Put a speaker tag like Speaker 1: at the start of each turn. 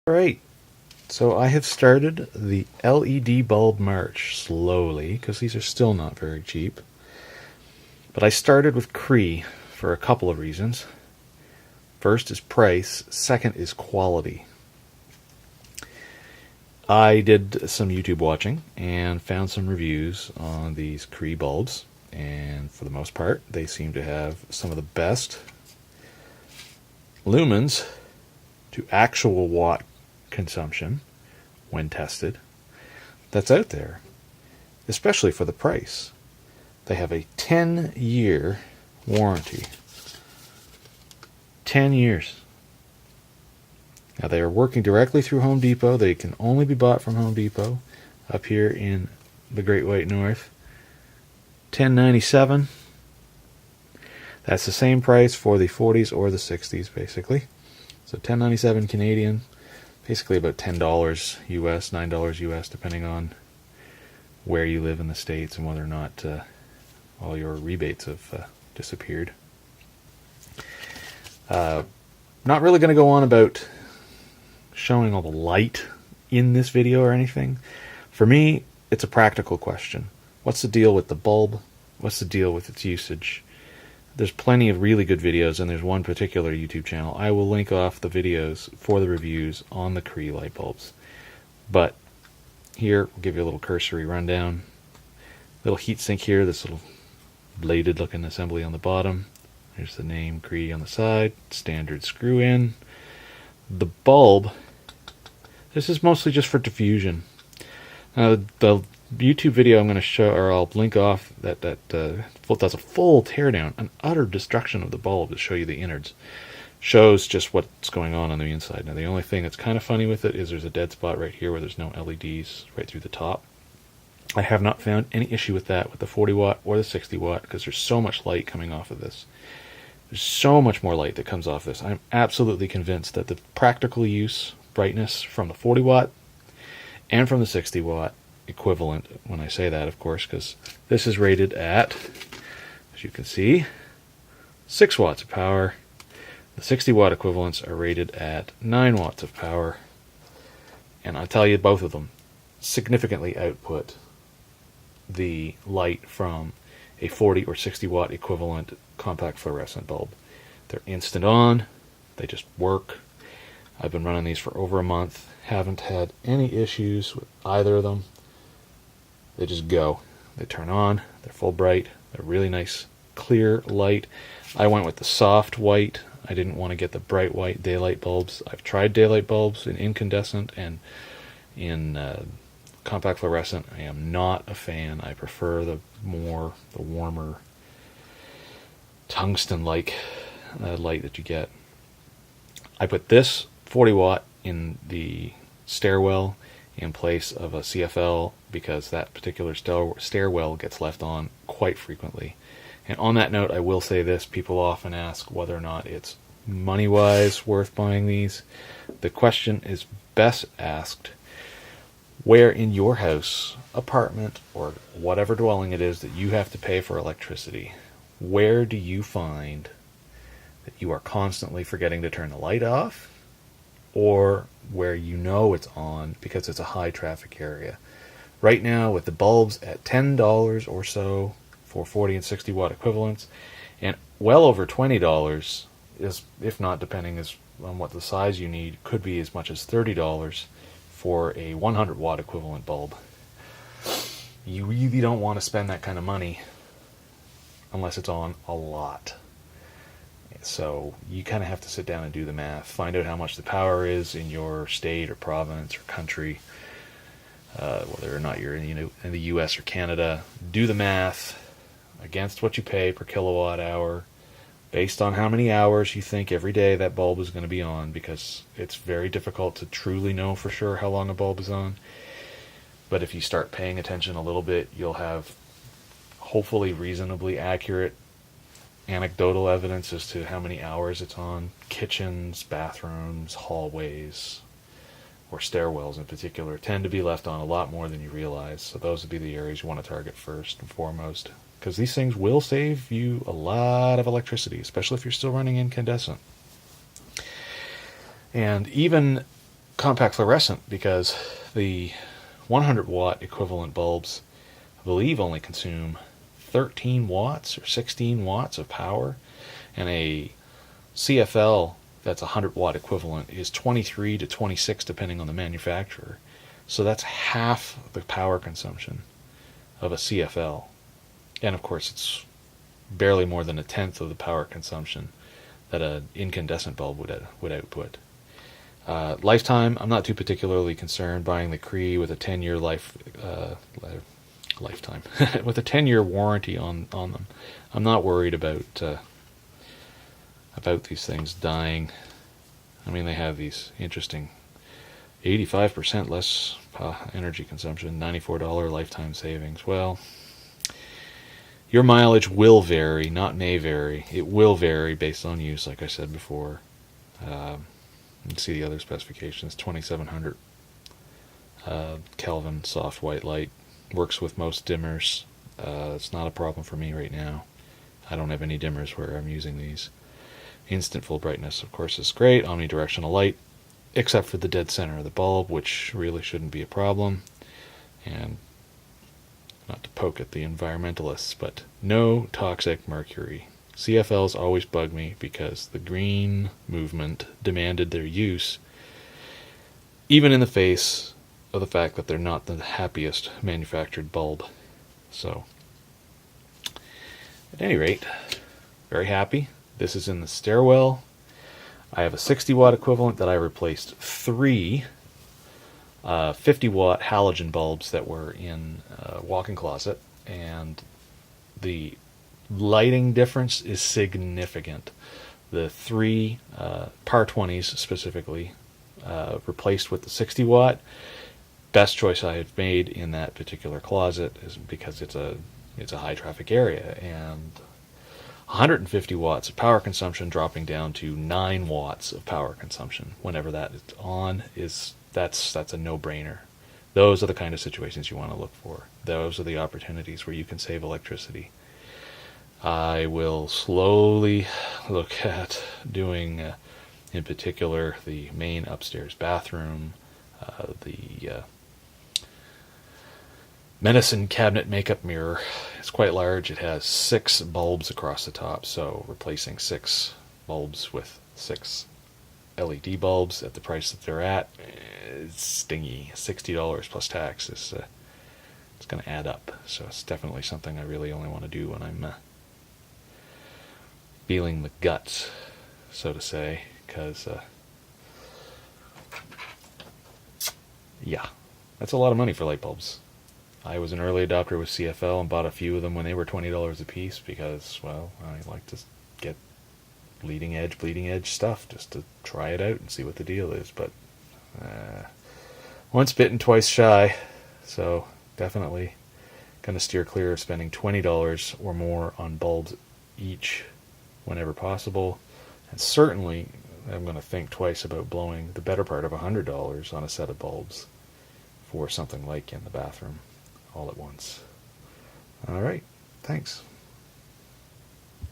Speaker 1: Alright, so I have started the LED bulb march slowly, because these are still not very cheap. But I started with Cree for a couple of reasons. First is price, second is quality. I did some YouTube watching and found some reviews on these Cree bulbs, and for the most part they seem to have some of the best lumens to actual watt consumption when tested that's out there, especially for the price. They have a 10-year warranty. 10 years. Now they are working directly through Home Depot. They can only be bought from Home Depot up here in the Great White North. $10.97. That's the same price for the 40s or the 60s basically. So $10.97 Canadian, basically about $10 US, $9 US, depending on where you live in the States and whether or not all your rebates have disappeared. Not really going to go on about showing all the light in this video or anything. For me, it's a practical question. What's the deal with the bulb? What's the deal with its usage? There's plenty of really good videos, and there's one particular YouTube channel. I will link off the videos for the reviews on the Cree light bulbs. But here, we'll give you a little cursory rundown. Little heatsink here, this little bladed looking assembly on the bottom. There's the name Cree on the side, standard screw in. The bulb, this is mostly just for diffusion. The YouTube video I'm going to show, or I'll link off, that does a full teardown, an utter destruction of the bulb to show you the innards. Shows just what's going on the inside. Now the only thing that's kind of funny with it is there's a dead spot right here where there's no LEDs right through the top. I have not found any issue with that with the 40 watt or the 60 watt because there's so much light coming off of this. There's so much more light that comes off this. I'm absolutely convinced that the practical use brightness from the 40 watt and from the 60 watt equivalent, when I say that of course, because this is rated at, as you can see, 6 watts of power. The 60 watt equivalents are rated at 9 watts of power, and I'll tell you, both of them significantly output the light from a 40 or 60 watt equivalent compact fluorescent bulb. They're instant on, they just work. I've been running these for over a month, haven't had any issues with either of them. They just go. They turn on, they're full bright, they're really nice clear light. I went with the soft white. I didn't want to get the bright white daylight bulbs. I've tried daylight bulbs in incandescent and in compact fluorescent. I am not a fan. I prefer the warmer tungsten-like light that you get. I put this 40 watt in the stairwell in place of a CFL because that particular stairwell gets left on quite frequently. And on that note, I will say this: people often ask whether or not it's money-wise worth buying these. The question is best asked, where in your house, apartment, or whatever dwelling it is that you have to pay for electricity, where do you find that you are constantly forgetting to turn the light off, or where you know it's on because it's a high traffic area? Right now, with the bulbs at $10 or so for 40 and 60 watt equivalents, and well over $20, is, if not depending on what the size you need, could be as much as $30 for a 100 watt equivalent bulb. You really don't want to spend that kind of money unless it's on a lot. So you kind of have to sit down and do the math, find out how much the power is in your state or province or country, whether or not you're in the US or Canada. Do the math against what you pay per kilowatt hour, based on how many hours you think every day that bulb is going to be on, because it's very difficult to truly know for sure how long a bulb is on. But if you start paying attention a little bit, you'll have hopefully reasonably accurate anecdotal evidence as to how many hours it's on. Kitchens, bathrooms, hallways, or stairwells in particular tend to be left on a lot more than you realize. So those would be the areas you want to target first and foremost, because these things will save you a lot of electricity, especially if you're still running incandescent. And even compact fluorescent because the 100 watt equivalent bulbs, I believe, only consume 13 watts or 16 watts of power, and a CFL that's 100 watt equivalent is 23 to 26 depending on the manufacturer. So that's half the power consumption of a CFL. And of course it's barely more than a tenth of the power consumption that an incandescent bulb would output. Lifetime, I'm not too particularly concerned. Buying the Cree with a 10-year lifetime with a 10-year warranty on them. I'm not worried about these things dying. I mean, they have these interesting 85% less energy consumption, $94 lifetime savings. Well, your mileage will vary, not may vary. It will vary based on use, like I said before. You can see the other specifications. 2700 Kelvin soft white light. Works with most dimmers. It's not a problem for me right now. I don't have any dimmers where I'm using these. Instant full brightness, of course, is great. Omnidirectional light, except for the dead center of the bulb, which really shouldn't be a problem. And not to poke at the environmentalists, but no toxic mercury. CFLs always bug me because the green movement demanded their use, even in the face of the fact that they're not the happiest manufactured bulb. So, at any rate, very happy. This is in the stairwell. I have a 60 watt equivalent that I replaced 3 50 watt halogen bulbs that were in a walk-in closet, and the lighting difference is significant. The 3 par 20s specifically replaced with the 60 watt. Best choice I have made in that particular closet is because it's a high traffic area, and 150 watts of power consumption dropping down to 9 watts of power consumption whenever that is on that's a no-brainer. Those are the kind of situations you want to look for. Those are the opportunities where you can save electricity. I will slowly look at doing, in particular, the main upstairs bathroom, the medicine cabinet makeup mirror. It's quite large. It has 6 bulbs across the top, so replacing 6 bulbs with 6 LED bulbs at the price that they're at is stingy. $60 plus tax is it's going to add up. So it's definitely something I really only want to do when I'm feeling the guts, so to say, because yeah, that's a lot of money for light bulbs. I was an early adopter with CFL and bought a few of them when they were $20 a piece because, well, I like to get bleeding edge stuff just to try it out and see what the deal is. But once bitten, twice shy, so definitely going to steer clear of spending $20 or more on bulbs each whenever possible. And certainly I'm going to think twice about blowing the better part of $100 on a set of bulbs for something like in the bathroom all at once. All right, thanks.